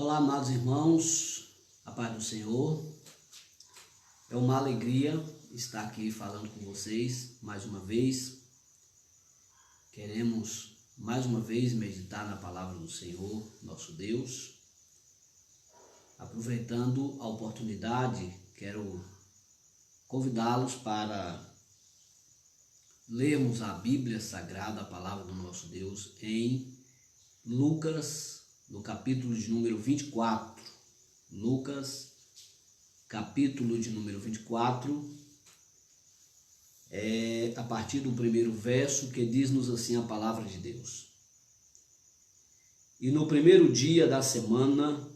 Olá, amados irmãos, a paz do Senhor. É uma alegria estar aqui falando com vocês mais uma vez. Queremos mais uma vez meditar na palavra do Senhor, nosso Deus. Aproveitando a oportunidade, quero convidá-los para lermos a Bíblia Sagrada, a palavra do nosso Deus, em Lucas, no capítulo de número 24. Lucas, capítulo de número 24, a partir do primeiro verso, que diz-nos assim a palavra de Deus. E no primeiro dia da semana,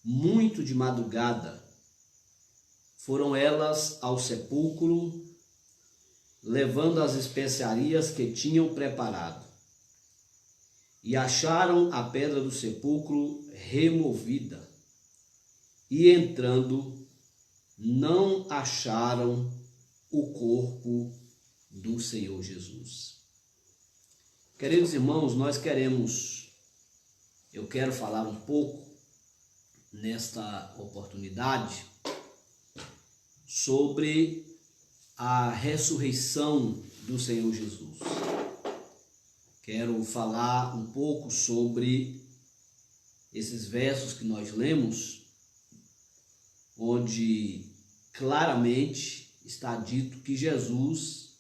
muito de madrugada, foram elas ao sepulcro, levando as especiarias que tinham preparado. E acharam a pedra do sepulcro removida. E entrando, não acharam o corpo do Senhor Jesus. Queridos irmãos, eu quero falar um pouco nesta oportunidade sobre a ressurreição do Senhor Jesus. Quero falar um pouco sobre esses versos que nós lemos, onde claramente está dito que Jesus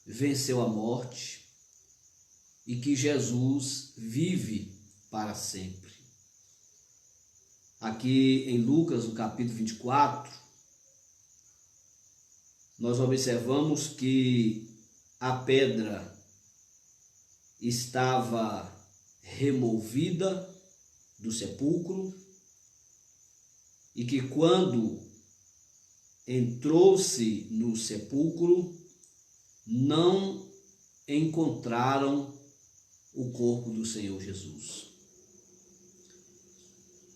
venceu a morte e que Jesus vive para sempre. Aqui em Lucas, no capítulo 24, nós observamos que a pedra estava removida do sepulcro e que quando entrou-se no sepulcro, não encontraram o corpo do Senhor Jesus.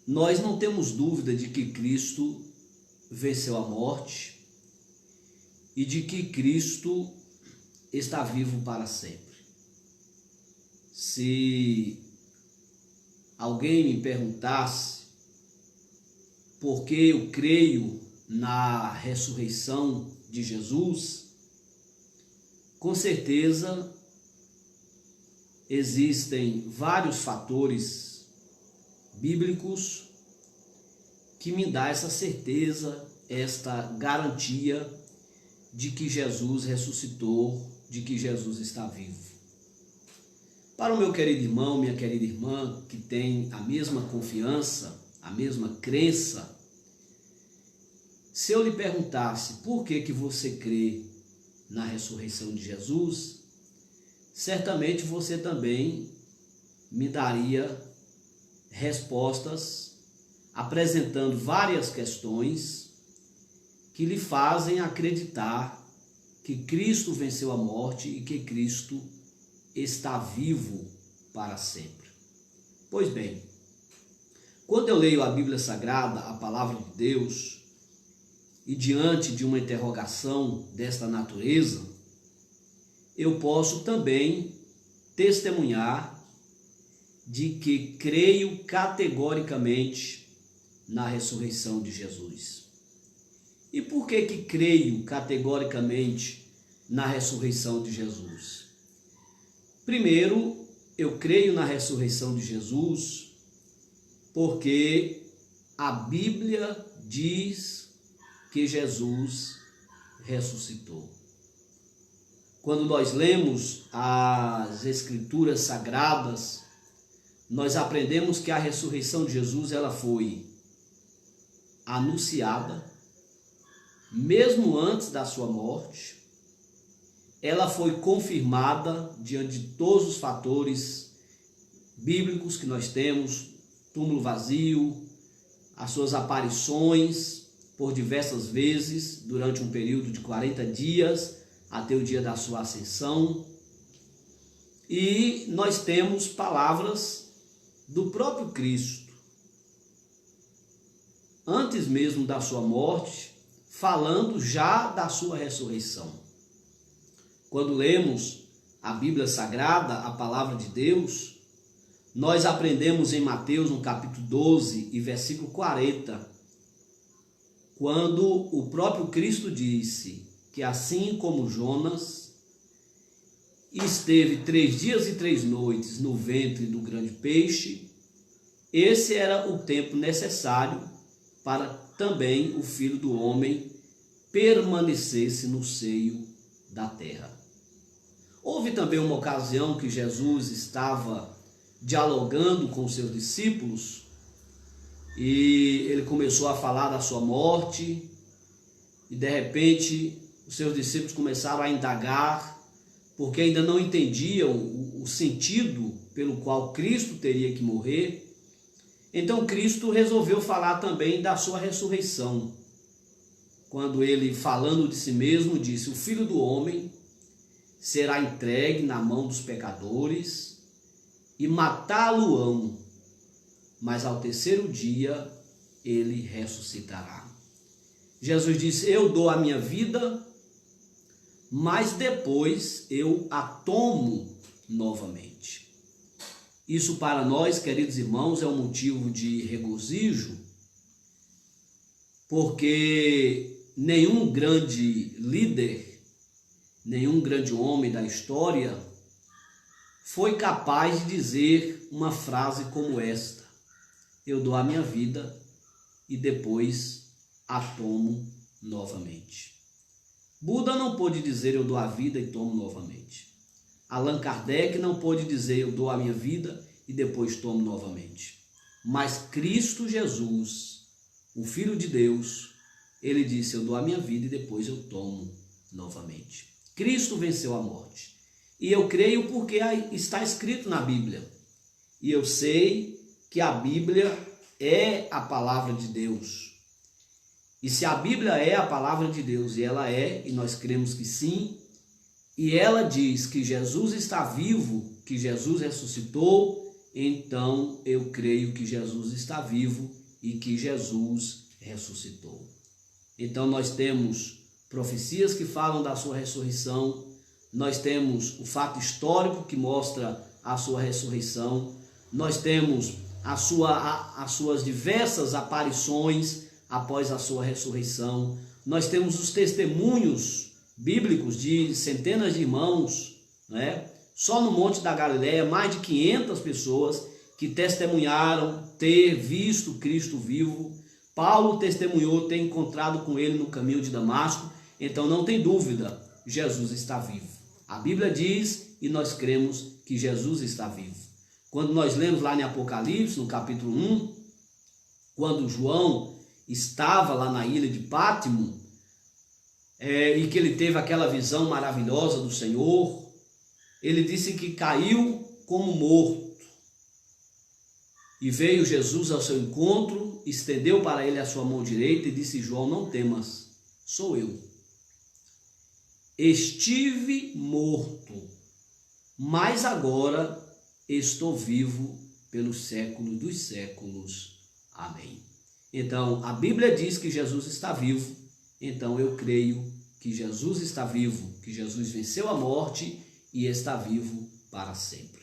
Nós não temos dúvida de que Cristo venceu a morte e de que Cristo está vivo para sempre. Se alguém me perguntasse por que eu creio na ressurreição de Jesus, com certeza existem vários fatores bíblicos que me dão essa certeza, esta garantia de que Jesus ressuscitou, de que Jesus está vivo. Para o meu querido irmão, minha querida irmã, que tem a mesma confiança, a mesma crença, se eu lhe perguntasse por que você crê na ressurreição de Jesus, certamente você também me daria respostas apresentando várias questões que lhe fazem acreditar que Cristo venceu a morte e que Cristo está vivo para sempre. Pois bem, quando eu leio a Bíblia Sagrada, a palavra de Deus, e diante de uma interrogação desta natureza, eu posso também testemunhar de que creio categoricamente na ressurreição de Jesus. E por que creio categoricamente na ressurreição de Jesus? Primeiro, eu creio na ressurreição de Jesus porque a Bíblia diz que Jesus ressuscitou. Quando nós lemos as Escrituras Sagradas, nós aprendemos que a ressurreição de Jesus ela foi anunciada mesmo antes da sua morte. Ela foi confirmada diante de todos os fatores bíblicos que nós temos, túmulo vazio, as suas aparições por diversas vezes durante um período de 40 dias até o dia da sua ascensão. E nós temos palavras do próprio Cristo, antes mesmo da sua morte, falando já da sua ressurreição. Quando lemos a Bíblia Sagrada, a palavra de Deus, nós aprendemos em Mateus, no capítulo 12 e versículo 40, quando o próprio Cristo disse que assim como Jonas esteve 3 dias e 3 noites no ventre do grande peixe, esse era o tempo necessário para também o Filho do Homem permanecesse no seio da terra. Houve também uma ocasião que Jesus estava dialogando com seus discípulos e ele começou a falar da sua morte e de repente os seus discípulos começaram a indagar porque ainda não entendiam o sentido pelo qual Cristo teria que morrer. Então Cristo resolveu falar também da sua ressurreição, quando ele, falando de si mesmo, disse: o Filho do Homem será entregue na mão dos pecadores e matá-lo-ão, mas ao terceiro dia ele ressuscitará. Jesus disse: eu dou a minha vida, mas depois eu a tomo novamente. Isso para nós, queridos irmãos, é um motivo de regozijo, porque nenhum grande líder, nenhum grande homem da história foi capaz de dizer uma frase como esta: eu dou a minha vida e depois a tomo novamente. Buda não pôde dizer eu dou a vida e tomo novamente. Allan Kardec não pôde dizer eu dou a minha vida e depois tomo novamente. Mas Cristo Jesus, o Filho de Deus, ele disse: eu dou a minha vida e depois eu tomo novamente. Cristo venceu a morte. E eu creio porque está escrito na Bíblia. E eu sei que a Bíblia é a palavra de Deus. E se a Bíblia é a palavra de Deus, e ela é, e nós cremos que sim, e ela diz que Jesus está vivo, que Jesus ressuscitou, então eu creio que Jesus está vivo e que Jesus ressuscitou. Então nós temos profecias que falam da sua ressurreição, nós temos o fato histórico que mostra a sua ressurreição, nós temos as suas diversas aparições após a sua ressurreição, nós temos os testemunhos bíblicos de centenas de irmãos, né? Só no Monte da Galileia, mais de 500 pessoas que testemunharam ter visto Cristo vivo. Paulo testemunhou ter encontrado com ele no caminho de Damasco. Então não tem dúvida, Jesus está vivo. A Bíblia diz e nós cremos que Jesus está vivo. Quando nós lemos lá em Apocalipse, no capítulo 1, quando João estava lá na ilha de Pátimo, e que ele teve aquela visão maravilhosa do Senhor, ele disse que caiu como morto. E veio Jesus ao seu encontro, estendeu para ele a sua mão direita e disse: João, não temas, sou eu. Estive morto, mas agora estou vivo pelos séculos dos séculos. Amém. Então, a Bíblia diz que Jesus está vivo, então eu creio que Jesus está vivo, que Jesus venceu a morte e está vivo para sempre.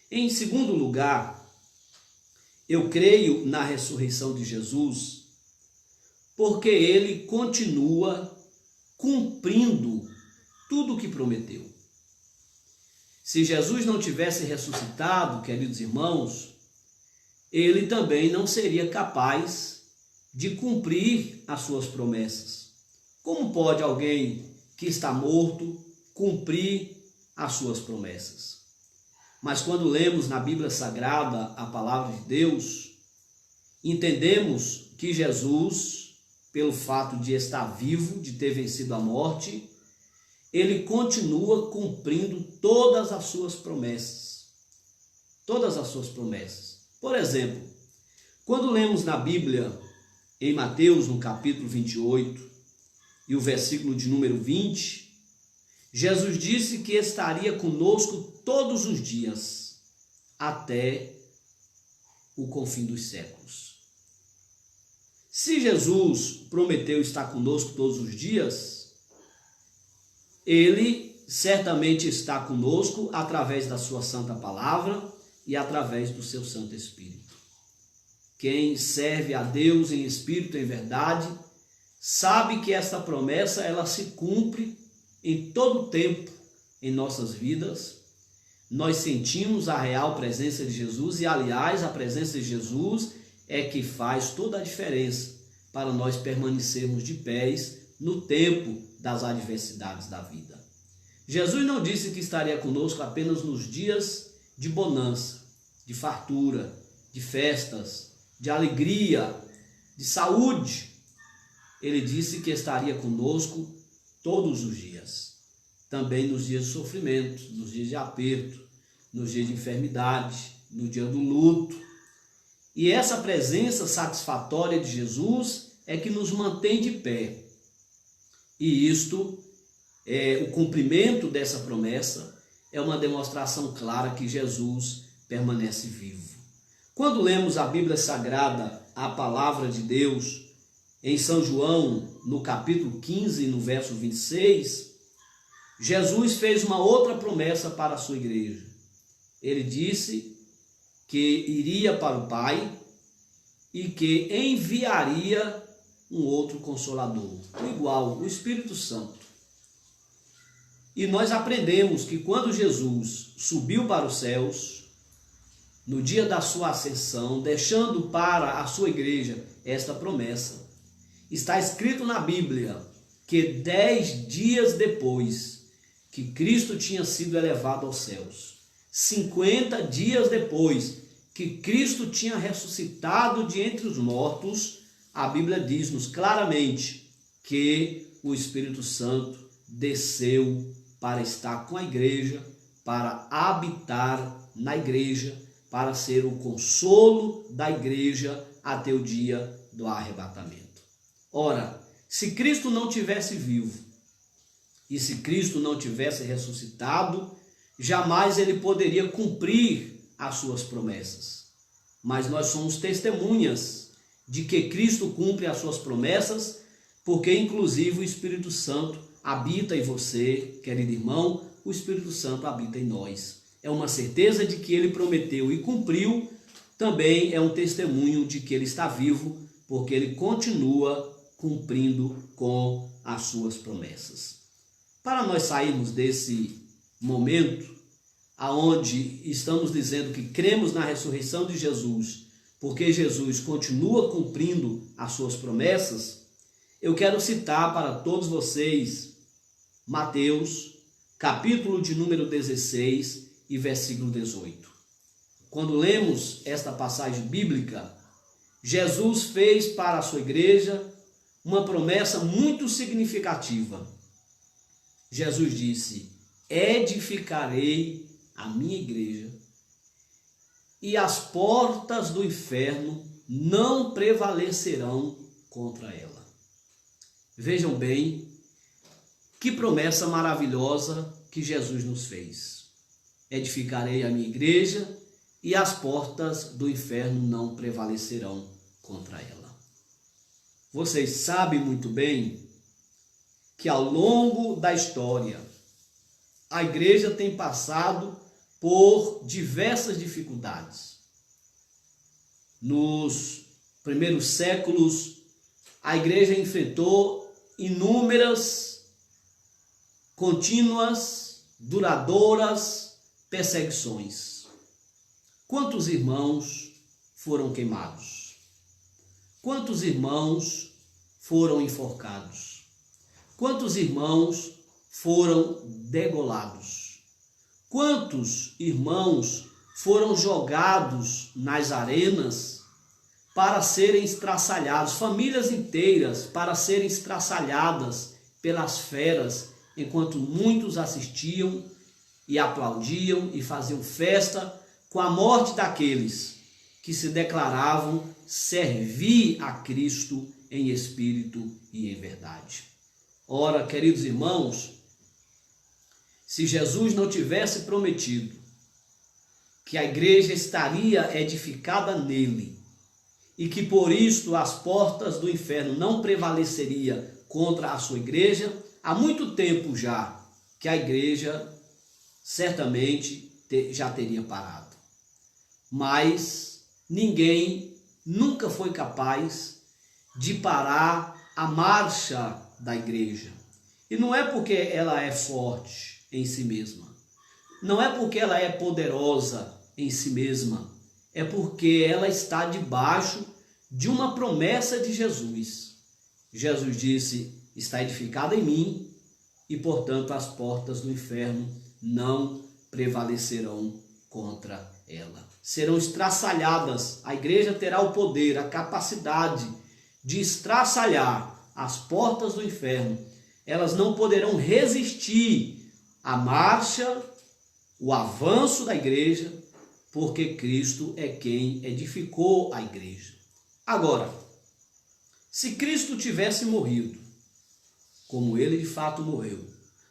Em segundo lugar, eu creio na ressurreição de Jesus, porque ele continua cumprindo tudo o que prometeu. Se Jesus não tivesse ressuscitado, queridos irmãos, ele também não seria capaz de cumprir as suas promessas. Como pode alguém que está morto cumprir as suas promessas? Mas quando lemos na Bíblia Sagrada a palavra de Deus, entendemos que Jesus, pelo fato de estar vivo, de ter vencido a morte, ele continua cumprindo todas as suas promessas. Todas as suas promessas. Por exemplo, quando lemos na Bíblia, em Mateus, no capítulo 28, e o versículo de número 20, Jesus disse que estaria conosco todos os dias, até o confim dos séculos. Se Jesus prometeu estar conosco todos os dias, ele certamente está conosco através da sua santa palavra, e através do seu Santo Espírito. Quem serve a Deus em espírito e em verdade, sabe que esta promessa ela se cumpre em todo o tempo em nossas vidas. Nós sentimos a real presença de Jesus e, aliás, a presença de Jesus é que faz toda a diferença para nós permanecermos de pés no tempo das adversidades da vida. Jesus não disse que estaria conosco apenas nos dias de bonança, de fartura, de festas, de alegria, de saúde. Ele disse que estaria conosco todos os dias, também nos dias de sofrimento, nos dias de aperto, nos dias de enfermidade, no dia do luto. E essa presença satisfatória de Jesus é que nos mantém de pé. E isto, o cumprimento dessa promessa, é uma demonstração clara que Jesus permanece vivo. Quando lemos a Bíblia Sagrada, a palavra de Deus, em São João, no capítulo 15, no verso 26, Jesus fez uma outra promessa para a sua igreja. Ele disse que iria para o Pai e que enviaria um outro Consolador, igual, o Espírito Santo. E nós aprendemos que quando Jesus subiu para os céus, no dia da sua ascensão, deixando para a sua igreja esta promessa, está escrito na Bíblia que 10 dias depois que Cristo tinha sido elevado aos céus, 50 dias depois que Cristo tinha ressuscitado de entre os mortos, a Bíblia diz-nos claramente que o Espírito Santo desceu para estar com a igreja, para habitar na igreja, para ser o consolo da igreja até o dia do arrebatamento. Ora, se Cristo não tivesse vivo e se Cristo não tivesse ressuscitado, jamais ele poderia cumprir as suas promessas. Mas nós somos testemunhas de que Cristo cumpre as suas promessas, porque inclusive o Espírito Santo habita em você, querido irmão, o Espírito Santo habita em nós. É uma certeza de que ele prometeu e cumpriu, também é um testemunho de que ele está vivo, porque ele continua cumprindo com as suas promessas. Para nós sairmos desse momento, aonde estamos dizendo que cremos na ressurreição de Jesus, porque Jesus continua cumprindo as suas promessas, eu quero citar para todos vocês Mateus, capítulo de número 16 e versículo 18. Quando lemos esta passagem bíblica, Jesus fez para a sua igreja uma promessa muito significativa. Jesus disse: edificarei a minha igreja e as portas do inferno não prevalecerão contra ela. Vejam bem que promessa maravilhosa que Jesus nos fez. Edificarei a minha igreja e as portas do inferno não prevalecerão contra ela. Vocês sabem muito bem que ao longo da história, a igreja tem passado por diversas dificuldades. Nos primeiros séculos, a igreja enfrentou inúmeras, contínuas, duradouras perseguições. Quantos irmãos foram queimados? Quantos irmãos foram enforcados? Quantos irmãos foram degolados? Quantos irmãos foram jogados nas arenas para serem estraçalhados? Famílias inteiras para serem estraçalhadas pelas feras, enquanto muitos assistiam e aplaudiam e faziam festa com a morte daqueles que se declaravam servir a Cristo em espírito e em verdade. Ora, queridos irmãos, se Jesus não tivesse prometido que a igreja estaria edificada nele e que por isto as portas do inferno não prevaleceriam contra a sua igreja, há muito tempo já que a igreja certamente já teria parado. mas ninguém nunca foi capaz de parar a marcha da igreja. E não é porque ela é forte em si mesma, não é porque ela é poderosa em si mesma, é porque ela está debaixo de uma promessa de Jesus. Jesus disse: está edificada em mim, e portanto as portas do inferno não prevalecerão contra ela. Serão estraçalhadas. A igreja terá o poder, a capacidade de estraçalhar as portas do inferno. Elas não poderão resistir à marcha, o avanço da igreja, porque Cristo é quem edificou a igreja. Agora, se Cristo tivesse morrido, como ele de fato morreu,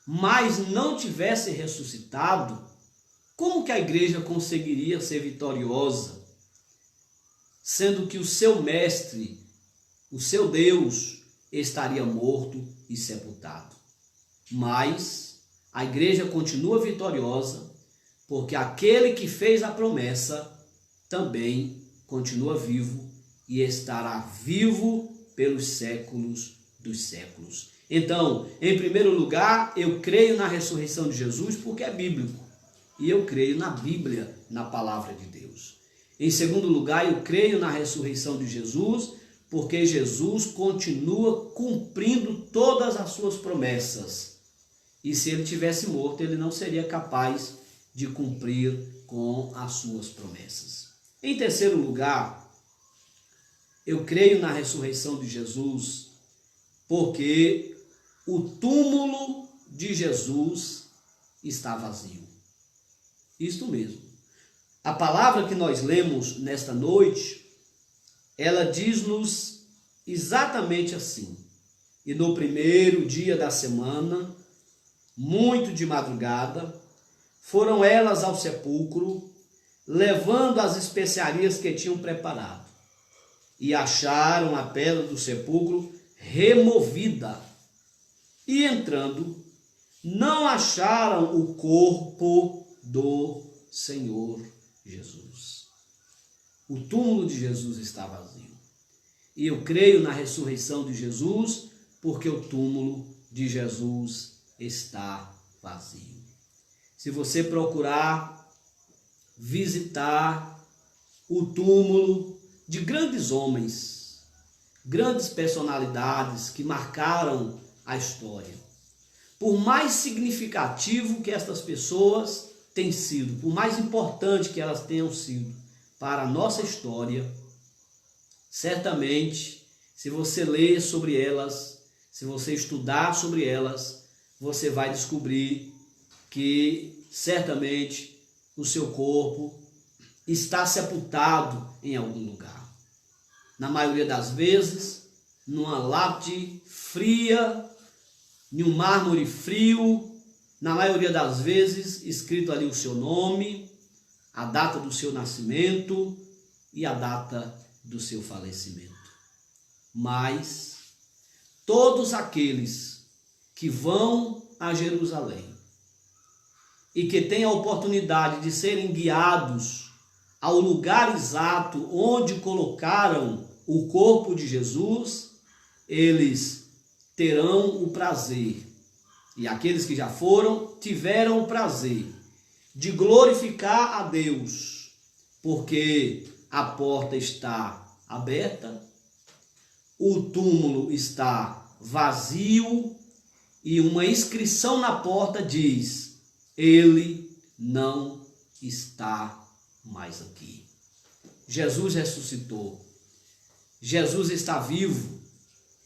mas não tivesse ressuscitado, como que a igreja conseguiria ser vitoriosa, sendo que o seu mestre, o seu Deus, estaria morto e sepultado? Mas a igreja continua vitoriosa, porque aquele que fez a promessa também continua vivo e estará vivo pelos séculos dos séculos. Então, em primeiro lugar, eu creio na ressurreição de Jesus porque é bíblico. E eu creio na Bíblia, na palavra de Deus. Em segundo lugar, eu creio na ressurreição de Jesus porque Jesus continua cumprindo todas as suas promessas. E se ele tivesse morto, ele não seria capaz de cumprir com as suas promessas. Em terceiro lugar, eu creio na ressurreição de Jesus porque o túmulo de Jesus está vazio. Isto mesmo. A palavra que nós lemos nesta noite, ela diz-nos exatamente assim. E no primeiro dia da semana, muito de madrugada, foram elas ao sepulcro, levando as especiarias que tinham preparado. E acharam a pedra do sepulcro removida. E entrando, não acharam o corpo do Senhor Jesus. O túmulo de Jesus está vazio. E eu creio na ressurreição de Jesus, porque o túmulo de Jesus está vazio. Se você procurar visitar o túmulo de grandes homens, grandes personalidades que marcaram a história, por mais significativo que estas pessoas tenham sido, por mais importante que elas tenham sido para a nossa história, certamente, se você ler sobre elas, se você estudar sobre elas, você vai descobrir que certamente o seu corpo está sepultado em algum lugar. Na maioria das vezes, numa lápide fria, em um mármore frio, na maioria das vezes escrito ali o seu nome, a data do seu nascimento e a data do seu falecimento. Mas todos aqueles que vão a Jerusalém e que têm a oportunidade de serem guiados ao lugar exato onde colocaram o corpo de Jesus, eles terão o prazer, e aqueles que já foram tiveram o prazer de glorificar a Deus, porque a porta está aberta, o túmulo está vazio e uma inscrição na porta diz: ele não está mais aqui. Jesus ressuscitou. Jesus está vivo.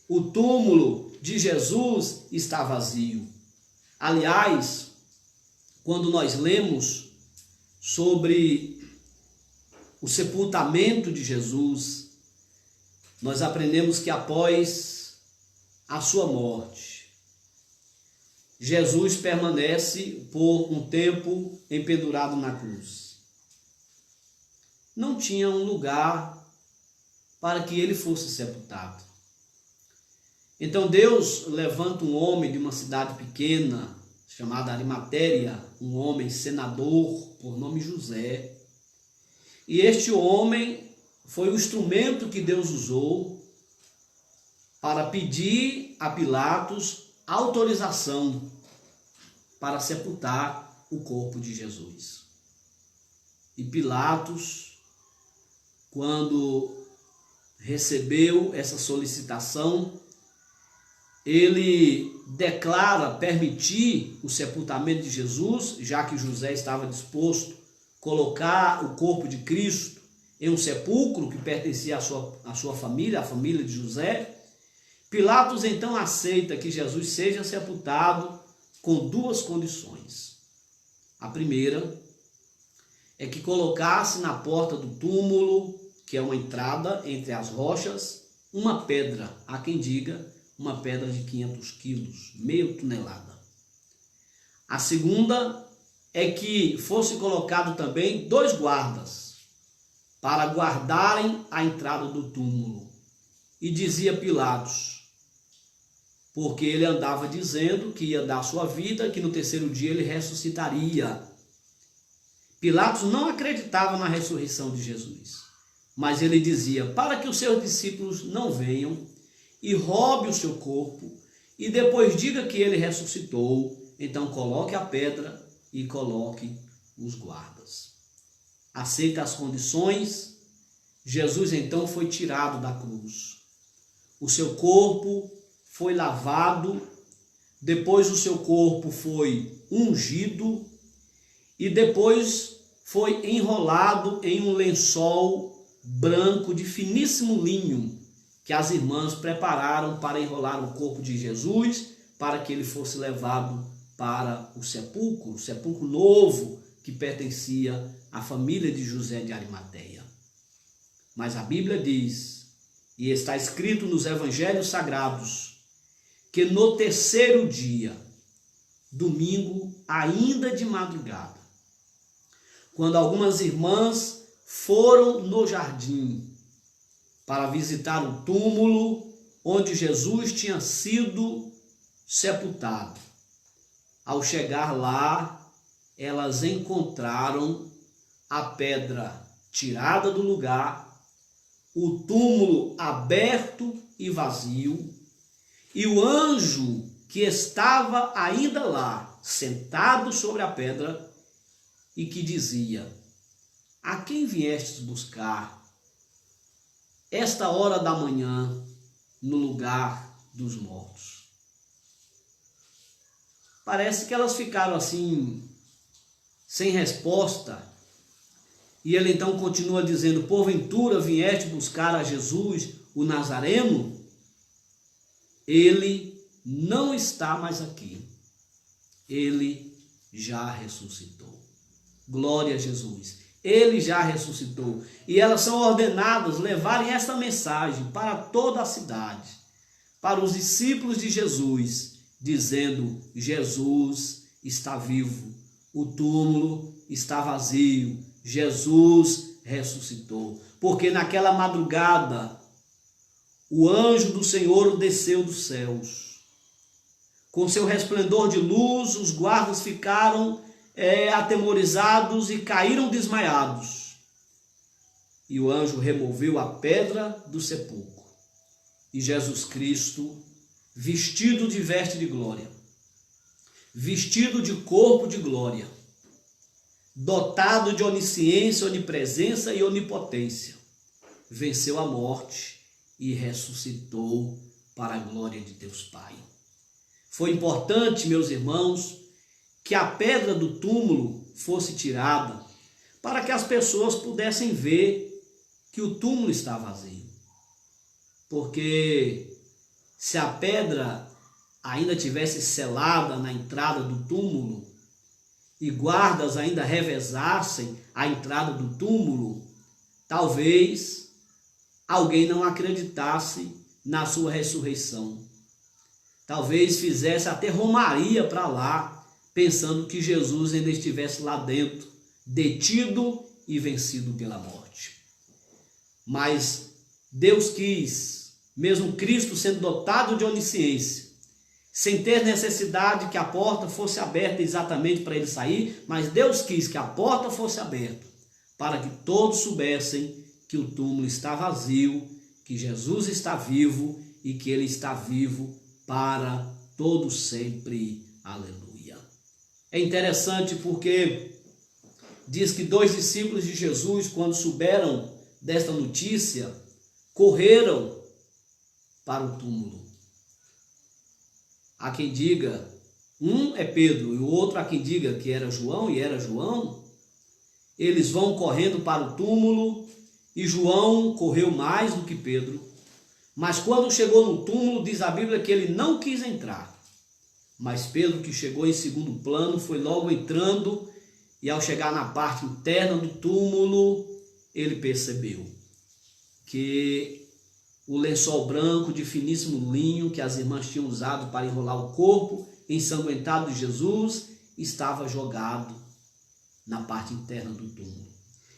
O túmulo de Jesus está vazio. Aliás, quando nós lemos sobre o sepultamento de Jesus, nós aprendemos que após a sua morte, Jesus permanece por um tempo empendurado na cruz. Não tinha um lugar para que ele fosse sepultado. Então Deus levanta um homem de uma cidade pequena, chamada Arimatéia, um homem senador por nome José, E este homem foi o instrumento que Deus usou para pedir a Pilatos autorização para sepultar o corpo de Jesus. E Pilatos, quando recebeu essa solicitação, ele declara permitir o sepultamento de Jesus, já que José estava disposto a colocar o corpo de Cristo em um sepulcro que pertencia à sua família, a família de José. Pilatos então aceita que Jesus seja sepultado com duas condições. A primeira é que colocasse na porta do túmulo, que é uma entrada entre as rochas, uma pedra, há quem diga uma pedra de 500 quilos, meio tonelada. A segunda é que fosse colocado também 2 guardas para guardarem a entrada do túmulo. E dizia Pilatos, porque ele andava dizendo que ia dar sua vida, que no 3º dia ele ressuscitaria. Pilatos não acreditava na ressurreição de Jesus, mas ele dizia, para que os seus discípulos não venham e roube o seu corpo, e depois diga que ele ressuscitou, então coloque a pedra e coloque os guardas. Aceita as condições, Jesus então foi tirado da cruz. O seu corpo foi lavado, depois o seu corpo foi ungido e depois foi enrolado em um lençol branco de finíssimo linho que as irmãs prepararam para enrolar o corpo de Jesus para que ele fosse levado para o sepulcro novo que pertencia à família de José de Arimateia. Mas a Bíblia diz, e está escrito nos evangelhos sagrados, que no 3º dia, domingo, ainda de madrugada, quando algumas irmãs foram no jardim para visitar o túmulo onde Jesus tinha sido sepultado, ao chegar lá, elas encontraram a pedra tirada do lugar, o túmulo aberto e vazio, e o anjo que estava ainda lá, sentado sobre a pedra, e que dizia, a quem viestes buscar esta hora da manhã no lugar dos mortos? Parece que elas ficaram assim, sem resposta. E ele então continua dizendo, porventura vieste buscar a Jesus, o Nazareno? Ele não está mais aqui. Ele já ressuscitou. Glória a Jesus. Ele já ressuscitou. E elas são ordenadas levarem esta mensagem para toda a cidade, para os discípulos de Jesus, dizendo, Jesus está vivo, o túmulo está vazio, Jesus ressuscitou. Porque naquela madrugada, o anjo do Senhor desceu dos céus. Com seu resplendor de luz, os guardas ficaram atemorizados e caíram desmaiados. E o anjo removeu a pedra do sepulcro. E Jesus Cristo, vestido de veste de glória, vestido de corpo de glória, dotado de onisciência, onipresença e onipotência, venceu a morte e ressuscitou para a glória de Deus Pai. Foi importante, meus irmãos, que a pedra do túmulo fosse tirada para que as pessoas pudessem ver que o túmulo está vazio. Porque se a pedra ainda tivesse selada na entrada do túmulo e guardas ainda revezassem a entrada do túmulo, talvez alguém não acreditasse na sua ressurreição. Talvez fizesse até romaria para lá, pensando que Jesus ainda estivesse lá dentro, detido e vencido pela morte. Mas Deus quis, mesmo Cristo sendo dotado de onisciência, sem ter necessidade que a porta fosse aberta exatamente para ele sair, mas Deus quis que a porta fosse aberta para que todos soubessem que o túmulo está vazio, que Jesus está vivo e que ele está vivo para todo sempre. Aleluia. É interessante porque diz que 2 discípulos de Jesus, quando souberam desta notícia, correram para o túmulo. Há quem diga, um é Pedro e o outro há quem diga que era João e era João. Eles vão correndo para o túmulo e João correu mais do que Pedro. Mas quando chegou no túmulo, diz a Bíblia que ele não quis entrar. Mas Pedro, que chegou em segundo plano, foi logo entrando e ao chegar na parte interna do túmulo, ele percebeu que o lençol branco de finíssimo linho que as irmãs tinham usado para enrolar o corpo ensanguentado de Jesus estava jogado na parte interna do túmulo.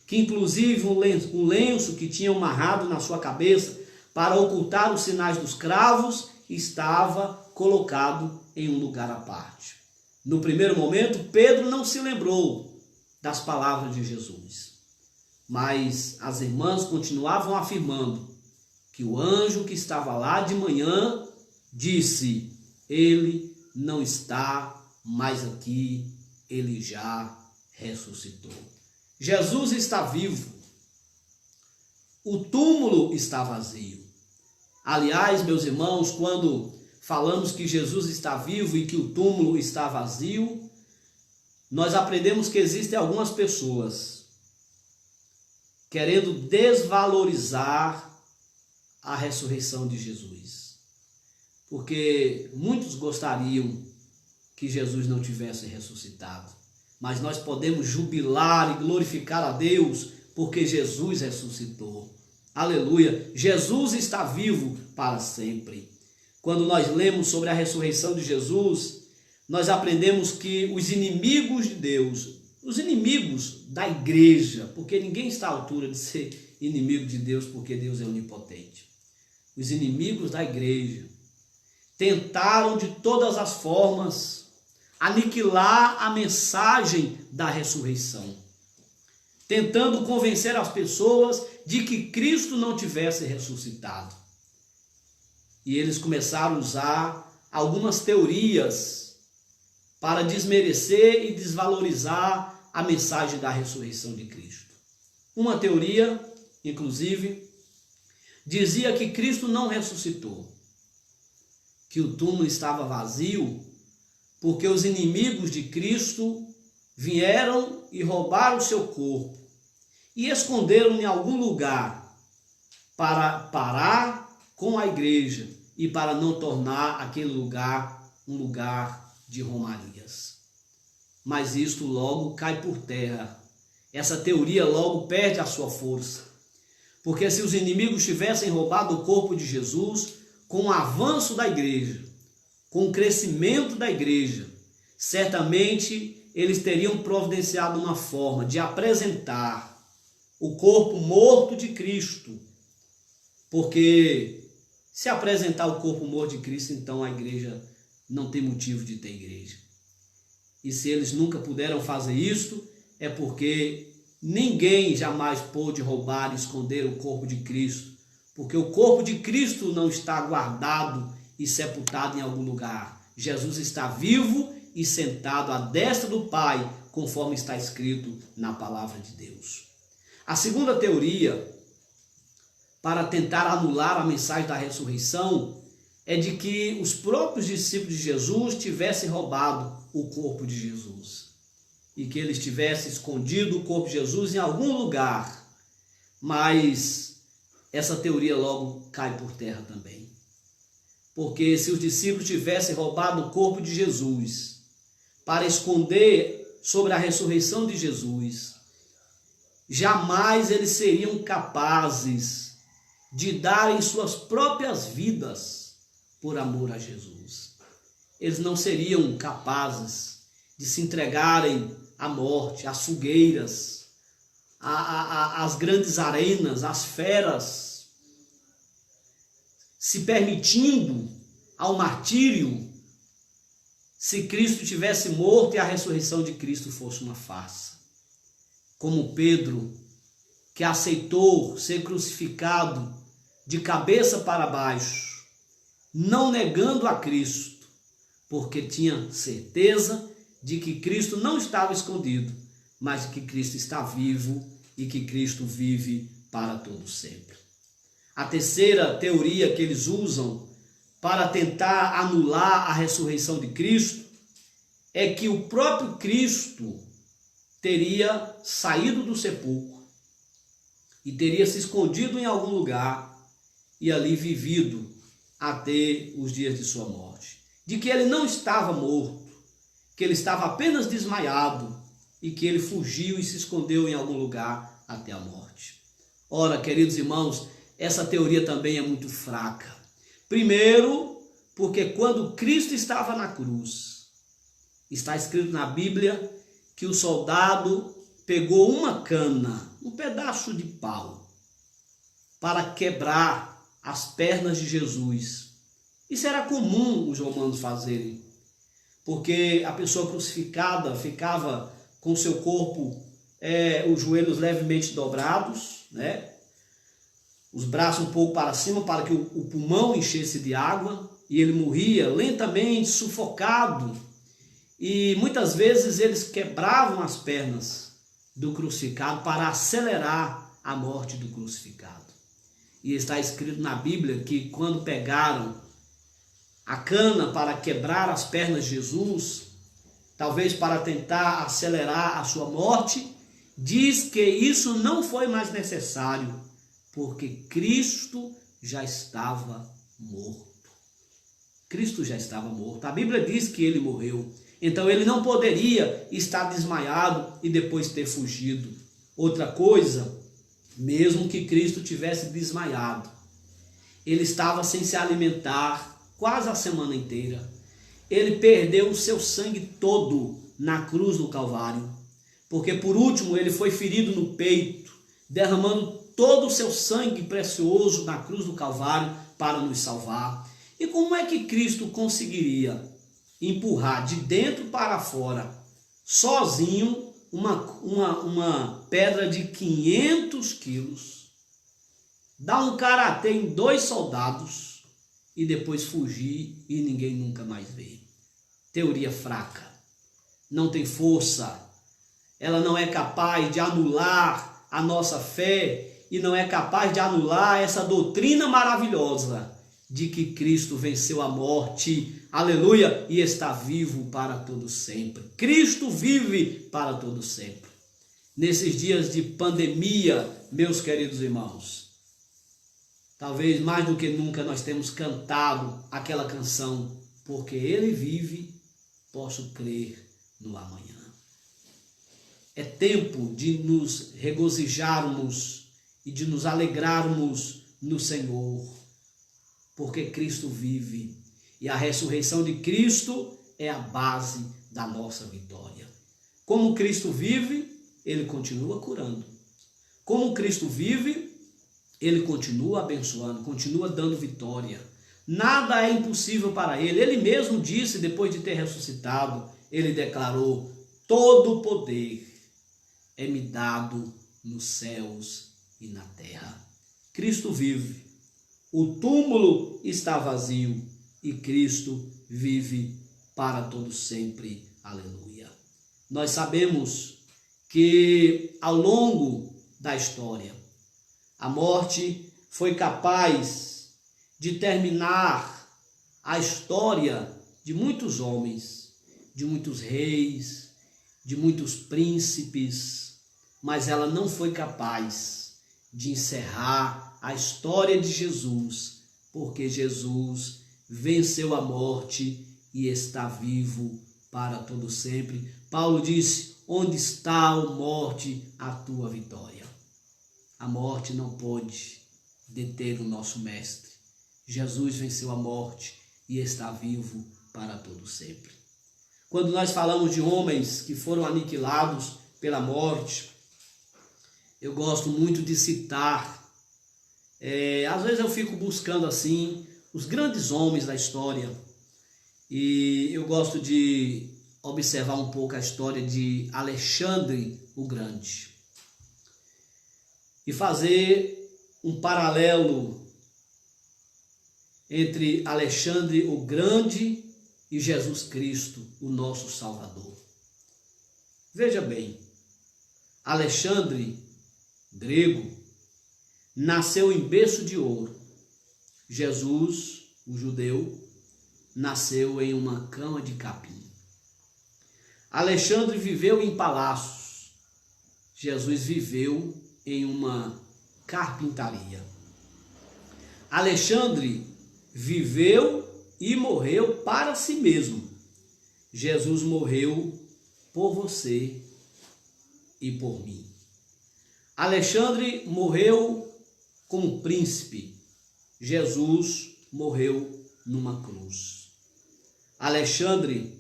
Que inclusive um lenço que tinha amarrado na sua cabeça para ocultar os sinais dos cravos estava colocado em um lugar à parte. No primeiro momento, Pedro não se lembrou das palavras de Jesus, mas as irmãs continuavam afirmando que o anjo que estava lá de manhã disse: ele não está mais aqui, ele já ressuscitou. Jesus está vivo, o túmulo está vazio. Aliás, meus irmãos, quando falamos que Jesus está vivo e que o túmulo está vazio, nós aprendemos que existem algumas pessoas querendo desvalorizar a ressurreição de Jesus. Porque muitos gostariam que Jesus não tivesse ressuscitado. Mas nós podemos jubilar e glorificar a Deus porque Jesus ressuscitou. Aleluia! Jesus está vivo para sempre. Quando nós lemos sobre a ressurreição de Jesus, nós aprendemos que os inimigos de Deus, os inimigos da igreja, porque ninguém está à altura de ser inimigo de Deus, porque Deus é onipotente. Os inimigos da igreja tentaram de todas as formas aniquilar a mensagem da ressurreição, tentando convencer as pessoas de que Cristo não tivesse ressuscitado. E eles começaram a usar algumas teorias para desmerecer e desvalorizar a mensagem da ressurreição de Cristo. Uma teoria, inclusive, dizia que Cristo não ressuscitou, que o túmulo estava vazio, porque os inimigos de Cristo vieram e roubaram o seu corpo e esconderam em algum lugar para parar com a igreja e para não tornar aquele lugar um lugar de romarias. Mas isto logo cai por terra. Essa teoria logo perde a sua força. Porque se os inimigos tivessem roubado o corpo de Jesus, com o avanço da igreja, com o crescimento da igreja, certamente eles teriam providenciado uma forma de apresentar o corpo morto de Cristo. Porque se apresentar o corpo morto de Cristo, então a igreja não tem motivo de ter igreja. E se eles nunca puderam fazer isso, é porque ninguém jamais pôde roubar e esconder o corpo de Cristo, porque o corpo de Cristo não está guardado e sepultado em algum lugar. Jesus está vivo e sentado à destra do Pai, conforme está escrito na palavra de Deus. A segunda teoria, para tentar anular a mensagem da ressurreição, é de que os próprios discípulos de Jesus tivessem roubado o corpo de Jesus e que eles tivessem escondido o corpo de Jesus em algum lugar. Mas essa teoria logo cai por terra também. Porque se os discípulos tivessem roubado o corpo de Jesus para esconder sobre a ressurreição de Jesus, jamais eles seriam capazes de darem suas próprias vidas por amor a Jesus. Eles não seriam capazes de se entregarem à morte, às fogueiras, às grandes arenas, às feras, se permitindo ao martírio, se Cristo tivesse morto e a ressurreição de Cristo fosse uma farsa. Como Pedro que aceitou ser crucificado de cabeça para baixo, não negando a Cristo, porque tinha certeza de que Cristo não estava escondido, mas que Cristo está vivo e que Cristo vive para todo sempre. A terceira teoria que eles usam para tentar anular a ressurreição de Cristo é que o próprio Cristo teria saído do sepulcro e teria se escondido em algum lugar e ali vivido até os dias de sua morte. De que ele não estava morto, que ele estava apenas desmaiado e que ele fugiu e se escondeu em algum lugar até a morte. Ora, queridos irmãos, essa teoria também é muito fraca. Primeiro, porque quando Cristo estava na cruz, está escrito na Bíblia que o soldado pegou uma cana, um pedaço de pau, para quebrar as pernas de Jesus. Isso era comum os romanos fazerem, porque a pessoa crucificada ficava com seu corpo, os joelhos levemente dobrados, né? Os braços um pouco para cima para que o pulmão enchesse de água, e ele morria lentamente, sufocado. E muitas vezes eles quebravam as pernas do crucificado para acelerar a morte do crucificado. E está escrito na Bíblia que quando pegaram a cana para quebrar as pernas de Jesus, talvez para tentar acelerar a sua morte, diz que isso não foi mais necessário, porque Cristo já estava morto. Cristo já estava morto. A Bíblia diz que ele morreu. Então ele não poderia estar desmaiado e depois ter fugido. Outra coisa, mesmo que Cristo tivesse desmaiado, ele estava sem se alimentar quase a semana inteira. Ele perdeu o seu sangue todo na cruz do Calvário, porque por último ele foi ferido no peito, derramando todo o seu sangue precioso na cruz do Calvário para nos salvar. E como é que Cristo conseguiria empurrar de dentro para fora, sozinho, uma pedra de 500 quilos, dar um karatê em 2 soldados e depois fugir e ninguém nunca mais vê? Teoria fraca, não tem força, ela não é capaz de anular a nossa fé e não é capaz de anular essa doutrina maravilhosa de que Cristo venceu a morte, aleluia, e está vivo para todo sempre. Cristo vive para todo sempre. Nesses dias de pandemia, meus queridos irmãos, talvez mais do que nunca nós temos cantado aquela canção, porque Ele vive, posso crer no amanhã. É tempo de nos regozijarmos e de nos alegrarmos no Senhor, porque Cristo vive e a ressurreição de Cristo é a base da nossa vitória. Como Cristo vive, Ele continua curando. Como Cristo vive, Ele continua abençoando, continua dando vitória. Nada é impossível para Ele. Ele mesmo disse, depois de ter ressuscitado, Ele declarou: todo o poder é-me dado nos céus e na terra. Cristo vive. O túmulo está vazio e Cristo vive para todo sempre. Aleluia. Nós sabemos que ao longo da história, a morte foi capaz de terminar a história de muitos homens, de muitos reis, de muitos príncipes, mas ela não foi capaz de encerrar a história de Jesus, porque Jesus venceu a morte e está vivo para todo sempre. Paulo disse: onde está, ó morte, a tua vitória? A morte não pode deter o nosso mestre. Jesus venceu a morte e está vivo para todo sempre. Quando nós falamos de homens que foram aniquilados pela morte, eu gosto muito de citar, às vezes eu fico buscando assim, os grandes homens da história, e eu gosto de observar um pouco a história de Alexandre o Grande. e fazer um paralelo entre Alexandre o Grande e Jesus Cristo, o nosso Salvador. Veja bem, Alexandre, grego, nasceu em berço de ouro. Jesus, o judeu, nasceu em uma cama de capim. Alexandre viveu em palácios. Jesus viveu em uma carpintaria. Alexandre viveu e morreu para si mesmo. Jesus morreu por você e por mim. Alexandre morreu como príncipe. Jesus morreu numa cruz. Alexandre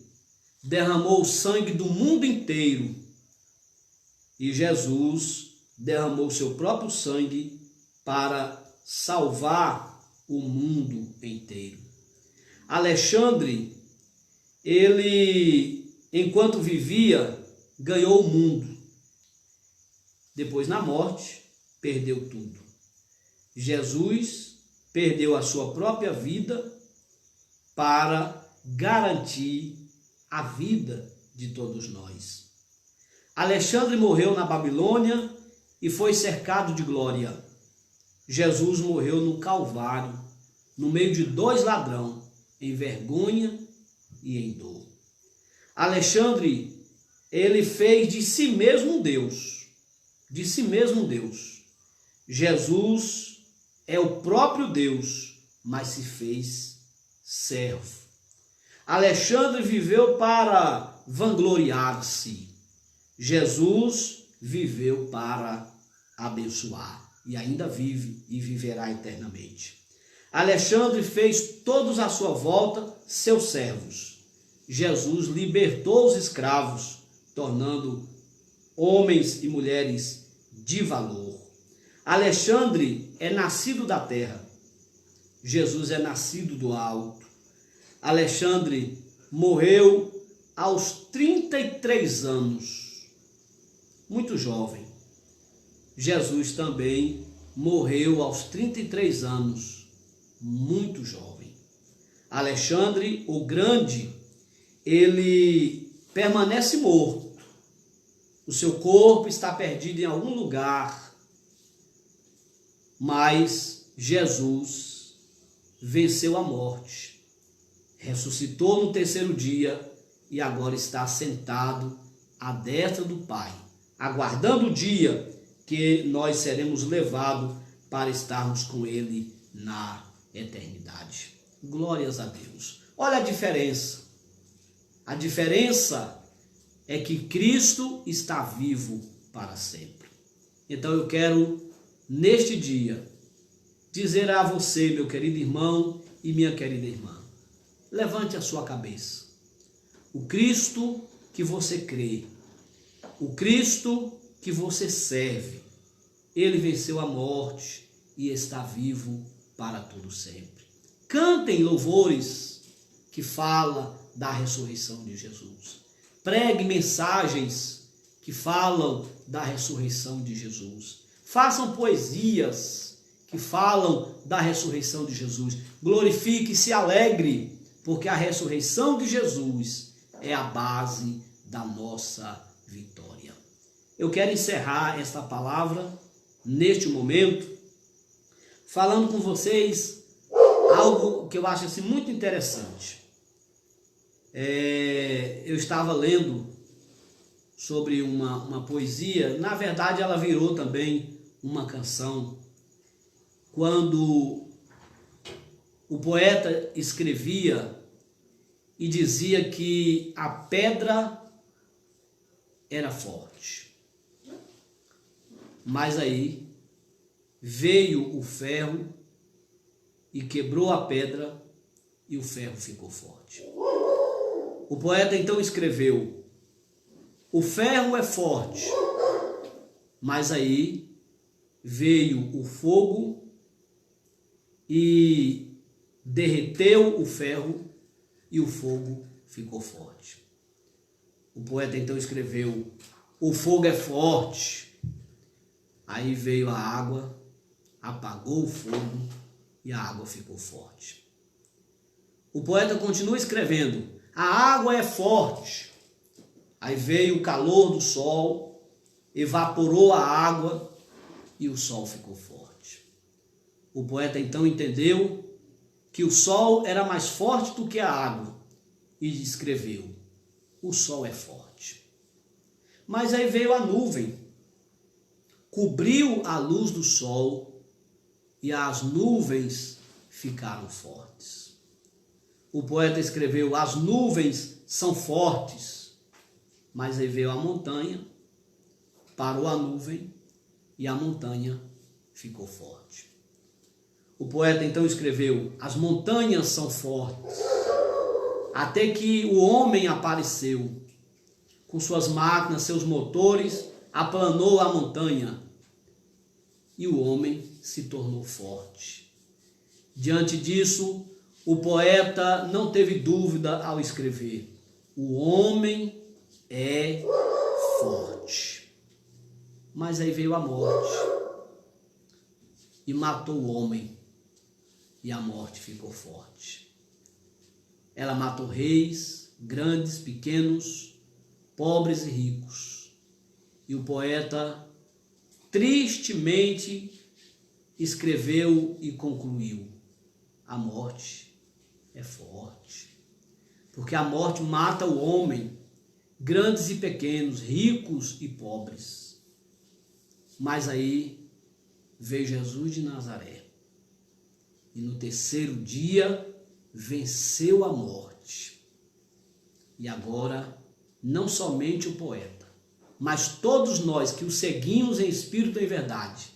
derramou o sangue do mundo inteiro e Jesus derramou seu próprio sangue para salvar o mundo inteiro. Alexandre, ele, enquanto vivia, ganhou o mundo. Depois, na morte, perdeu tudo. Jesus perdeu a sua própria vida para garantir a vida de todos nós. Alexandre morreu na Babilônia e foi cercado de glória. Jesus morreu no Calvário, no meio de 2 ladrões, em vergonha e em dor. Alexandre, ele fez de si mesmo um Deus. De si mesmo um Deus. Jesus é o próprio Deus, mas se fez servo. Alexandre viveu para vangloriar-se. Jesus viveu para abençoar. E ainda vive e viverá eternamente. Alexandre fez todos à sua volta seus servos. Jesus libertou os escravos, tornando homens e mulheres de valor. Alexandre é nascido da terra. Jesus é nascido do alto. Alexandre morreu aos 33 anos, muito jovem. Jesus também morreu aos 33 anos, muito jovem. Alexandre o Grande, ele permanece morto. O seu corpo está perdido em algum lugar, mas Jesus venceu a morte, ressuscitou no 3º dia e agora está sentado à destra do Pai, aguardando o dia que nós seremos levados para estarmos com Ele na eternidade. Glórias a Deus. Olha a diferença. A diferença é que Cristo está vivo para sempre. Então eu quero, neste dia, dizer a você, meu querido irmão e minha querida irmã, levante a sua cabeça. O Cristo que você crê, o Cristo que você serve, ele venceu a morte e está vivo para todo sempre. Cantem louvores que falam da ressurreição de Jesus. Pregue mensagens que falam da ressurreição de Jesus. Façam poesias que falam da ressurreição de Jesus. Glorifique e se alegre, porque a ressurreição de Jesus é a base da nossa vitória. Eu quero encerrar esta palavra neste momento, falando com vocês algo que eu acho assim, muito interessante. Eu estava lendo sobre uma poesia, na verdade ela virou também uma canção, quando o poeta escrevia e dizia que a pedra era forte. Mas aí veio o ferro e quebrou a pedra e o ferro ficou forte. O poeta então escreveu: o ferro é forte, mas aí veio o fogo e derreteu o ferro e o fogo ficou forte. O poeta então escreveu: o fogo é forte, Aí veio a água, apagou o fogo e a água ficou forte. O poeta continua escrevendo: a água é forte. Aí veio o calor do sol, evaporou a água e o sol ficou forte. O poeta então entendeu que o sol era mais forte do que a água e escreveu: o sol é forte. Mas aí veio a nuvem, cobriu a luz do sol e as nuvens ficaram fortes. O poeta escreveu: as nuvens são fortes. Mas aí veio a montanha, parou a nuvem e a montanha ficou forte. O poeta então escreveu: as montanhas são fortes. Até que o homem apareceu, com suas máquinas, seus motores, aplanou a montanha e o homem se tornou forte. Diante disso, o poeta não teve dúvida ao escrever: o homem é forte. Mas aí veio a morte e matou o homem, e a morte ficou forte. Ela matou reis, grandes, pequenos, pobres e ricos. E o poeta tristemente escreveu e concluiu: a morte é forte. Porque a morte mata o homem, grandes e pequenos, ricos e pobres. Mas aí veio Jesus de Nazaré e no terceiro dia venceu a morte. E agora, não somente o poeta, mas todos nós que o seguimos em espírito e em verdade,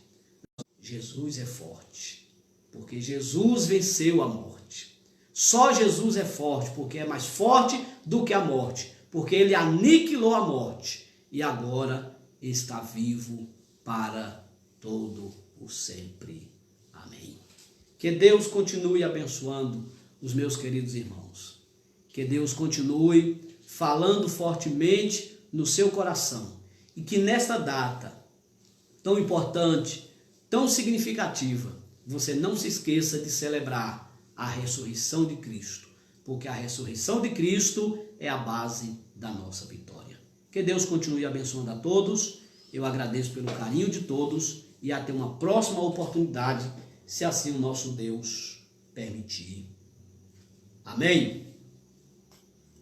Jesus é forte, porque Jesus venceu a morte. Só Jesus é forte, porque é mais forte do que a morte, porque ele aniquilou a morte e agora está vivo para todo o sempre. Amém. Que Deus continue abençoando os meus queridos irmãos. Que Deus continue falando fortemente no seu coração e que nesta data tão importante, tão significativa, você não se esqueça de celebrar a ressurreição de Cristo, porque a ressurreição de Cristo é a base da nossa vitória. Que Deus continue abençoando a todos. Eu agradeço pelo carinho de todos e até uma próxima oportunidade, se assim o nosso Deus permitir. Amém?